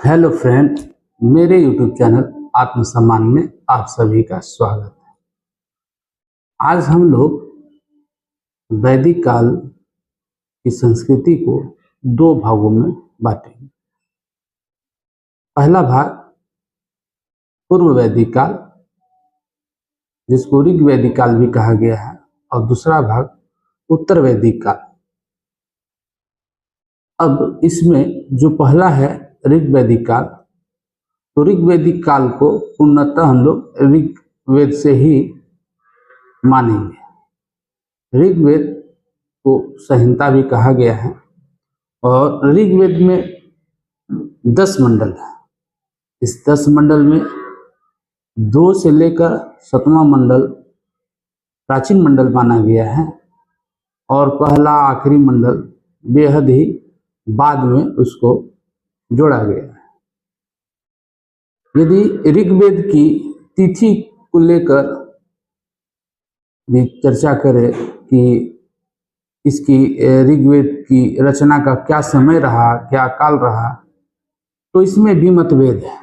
Hello friend, मेरे YouTube channel आत्मसम्मान में आप सभी का स्वागत है। आज हम लोग वैदिक काल की संस्कृति को दो भागों में बांटेंगे। पहला भाग पूर्व वैदिक काल, जिसको ऋग वैदिक काल भी कहा गया है, और दूसरा भाग उत्तर वैदिक काल। अब इसमें जो पहला है ऋग वैदिक काल, तो ऋग वैदिक काल को पूर्णतः हम लोग ऋग्वेद से ही मानेंगे। ऋग्वेद को संहिता भी कहा गया है और ऋग्वेद में 10 मंडल है। इस 10 मंडल में 2 से लेकर 7वां मंडल प्राचीन मंडल माना गया है और पहला आखिरी मंडल बेहद ही बाद में उसको जोड़ा गया है। यदि ऋग्वेद की तिथि को लेकर भी चर्चा करें कि इसकी ऋग्वेद की रचना का क्या समय रहा, क्या काल रहा, तो इसमें भी मतभेद है।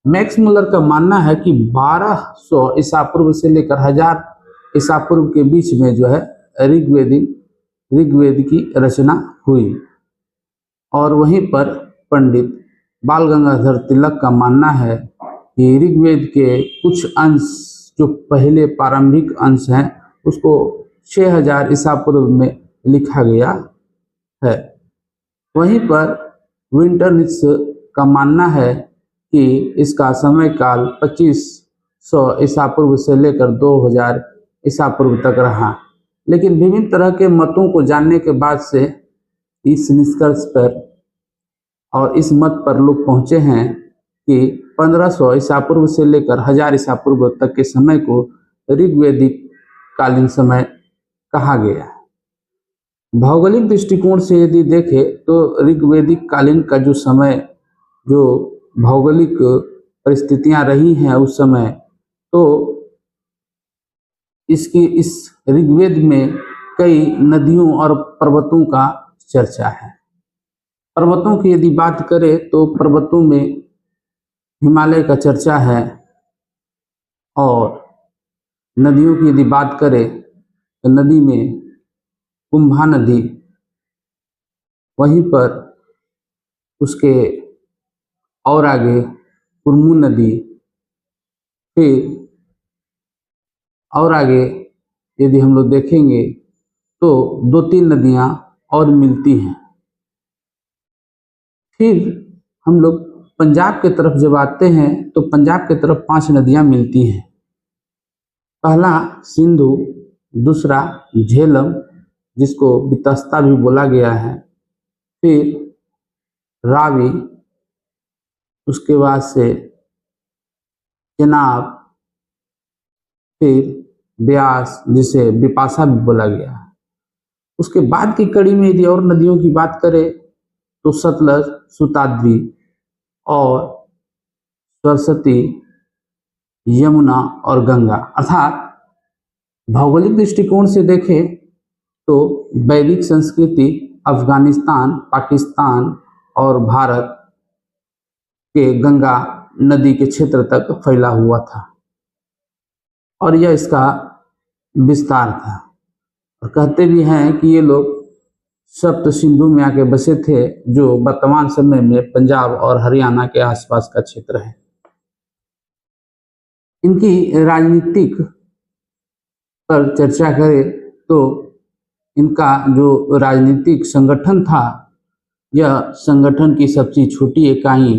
मैक्स मुलर का मानना है कि 1200 ईसा पूर्व से लेकर 1000 ईसा पूर्व के बीच में जो है ऋग्वेद की रचना हुई। और वहीं पर पंडित बाल गंगाधर तिलक का मानना है कि ऋग्वेद के कुछ अंश, जो पहले प्रारंभिक अंश हैं, उसको 6000 ईसा पूर्व में लिखा गया है। वहीं पर विंटरनित्ज का मानना है कि इसका समय काल 2500 ईसा पूर्व से लेकर 2000 ईसा पूर्व तक रहा। लेकिन विभिन्न तरह के मतों को जानने के बाद से इस निष्कर्ष पर और इस मत पर लोग पहुंचे हैं कि 1500 ईसा पूर्व से लेकर 1000 ईसा पूर्व तक के समय को ऋग्वेदिक कालीन समय कहा गया है। भौगोलिक दृष्टिकोण से यदि देखें तो ऋग्वेदिक कालीन का जो समय, जो भौगोलिक परिस्थितियां रही हैं उस समय, तो इस ऋग्वेद में कई नदियों और पर्वतों का चर्चा है। पर्वतों की यदि बात करें तो पर्वतों में हिमालय का चर्चा है, और नदियों की यदि बात करें तो नदी में कुंभा नदी, वहीं पर उसके और आगे कुर्मू नदी, फिर और आगे यदि हम लोग देखेंगे तो 2-3 नदियां और मिलती हैं। फिर हम लोग पंजाब के तरफ जब आते हैं तो पंजाब के तरफ 5 नदियां मिलती हैं। पहला सिंधु, दूसरा झेलम, जिसको वितस्ता भी बोला गया है, फिर रावी, उसके बाद से चेनाब, फिर ब्यास, जिसे बिपाशा भी बोला गया है। उसके बाद की कड़ी में यदि और नदियों की बात करें तो सतलज, सुताद्री और सरस्वती, यमुना और गंगा। अर्थात भौगोलिक दृष्टिकोण से देखें तो वैदिक संस्कृति अफगानिस्तान, पाकिस्तान और भारत के गंगा नदी के क्षेत्र तक फैला हुआ था और यह इसका विस्तार था। और कहते भी हैं कि ये लोग सप्त सिंधु में आके बसे थे, जो वर्तमान समय में पंजाब और हरियाणा के आसपास का क्षेत्र है। इनकी राजनीतिक पर चर्चा करें तो इनका जो राजनीतिक संगठन था, यह संगठन की सबसे छोटी इकाई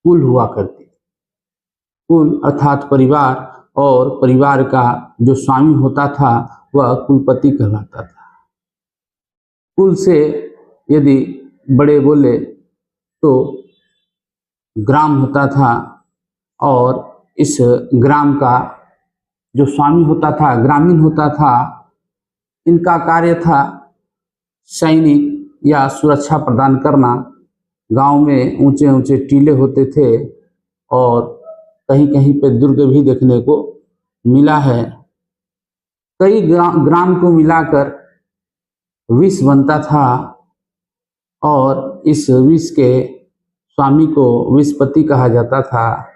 कुल हुआ करती। कुल अर्थात परिवार, और परिवार का जो स्वामी होता था वह कुलपति कहलाता था। कुल से यदि बड़े बोले तो ग्राम होता था, और इस ग्राम का जो स्वामी होता था, ग्रामीण होता था। इनका कार्य था सैनिक या सुरक्षा प्रदान करना। गांव में ऊंचे ऊंचे टीले होते थे और कहीं कहीं पे दुर्ग भी देखने को मिला है। कई ग्राम को मिलाकर 20 बनता था और और इस विष के स्वामी को विषपति कहा जाता था।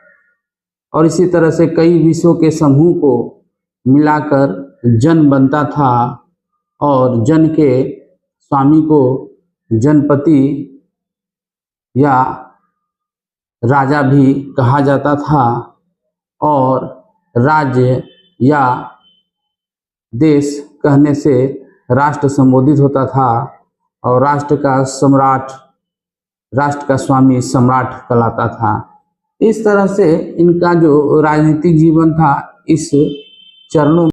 और इसी तरह से कई विषों के समूह को मिलाकर जन बनता था और जन के स्वामी को जनपति या राजा भी कहा जाता था और राज्य या देश कहने से राष्ट्र संबोधित होता था और राष्ट्र का सम्राट, राष्ट्र का स्वामी सम्राट कहलाता था। इस तरह से इनका जो राजनीतिक जीवन था इस चरणों